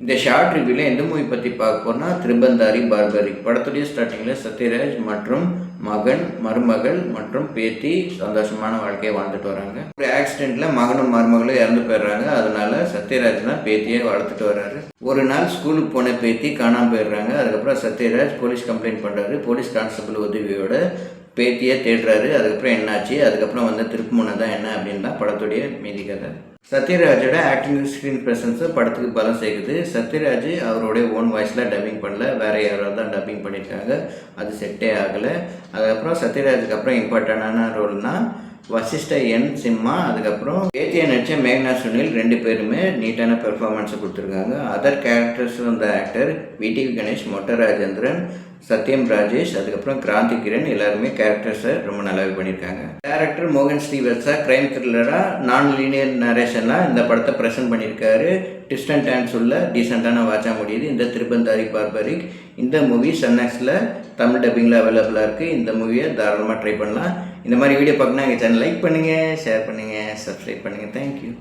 இந்த ஷார்ட் ரிவ்யூவில் எந்த மூவி பற்றி பார்க்க போனால் திருபந்தாரி பார்பரிக். படத்துடைய ஸ்டார்டிங்கில் சத்யராஜ் மற்றும் மகன், மருமகள் மற்றும் பேத்தி சந்தோஷமான வாழ்க்கையை வாழ்ந்துட்டு வராங்க. ஒரு ஆக்சிடெண்ட்டில் மகனும் மருமகளும் இறந்து போயிடுறாங்க. அதனால சத்யராஜ் தான் பேத்தியை வளர்த்துட்டு வர்றாரு. ஒரு நாள் ஸ்கூலுக்கு போன பேத்தி காணாமல் போயிடுறாங்க. அதுக்கப்புறம் சத்யராஜ் போலீஸ் கம்ப்ளைண்ட் பண்ணுறாரு. போலீஸ் கான்ஸ்டபிள் உதவியோட பேத்தியை தேடுறாரு. அதுக்கப்புறம் என்னாச்சு, அதுக்கப்புறம் வந்து திருப்புமுனை தான் என்ன அப்படின்னு தான் படத்துடைய மீதி கதை. சத்யராஜோட ஆக்டிங் ஸ்க்ரீன் ப்ரெசன்ஸு படத்துக்கு பலம் சேர்க்குது. சத்யராஜ் அவருடைய ஓன் வாய்ஸில் டப்பிங் பண்ணல, வேறு யாராவது தான் டப்பிங் பண்ணியிருக்காங்க. அது செட்டே ஆகலை. அதுக்கப்புறம் சத்யராஜுக்கு அப்புறம் இம்பார்ட்டண்டான ரோல்னால் வசிஷ்ட என் சிம்மா, அதுக்கப்புறம் பேத்தியை நடித்த மேக்னா சுனில், 2 பேருமே நீட்டான பெர்ஃபார்மன்ஸை கொடுத்துருக்காங்க. அதர் கேரக்டர்ஸ் வந்த ஆக்டர் விடி கணேஷ், மொட்ட ராஜேந்திரன், சத்யம் ராஜேஷ், அதுக்கப்புறம் கிராந்தி கிரண் எல்லாருமே கேரக்டர்ஸை ரொம்ப நல்லாவே பண்ணியிருக்காங்க. டேரக்டர் மோகன் ஸ்ரீவத்சா கிரைம் த்ரில்லராக நான் லீனியர் நரேஷன்லாம் இந்த படத்தை ப்ரெசென்ட் பண்ணியிருக்காரு. ட்விஸ்ட் அண்ட் டர்ன்ஸ் உள்ள டீசெண்டான வாட்சாக முடியுது இந்த திருபந்தாரி பார்பரிக். இந்த மூவி சன்னெக்ஸில் தமிழ் டப்பிங்கில் அவைலபிளாக இருக்குது. இந்த மூவியை தாராளமாக ட்ரை பண்ணலாம். இந்த மாதிரி வீடியோ பார்க்கணுன்னா எங்கள் சேனல் லைக் பண்ணுங்கள், ஷேர் பண்ணுங்கள், சப்ஸ்கிரைப் பண்ணுங்கள். தேங்க்யூ.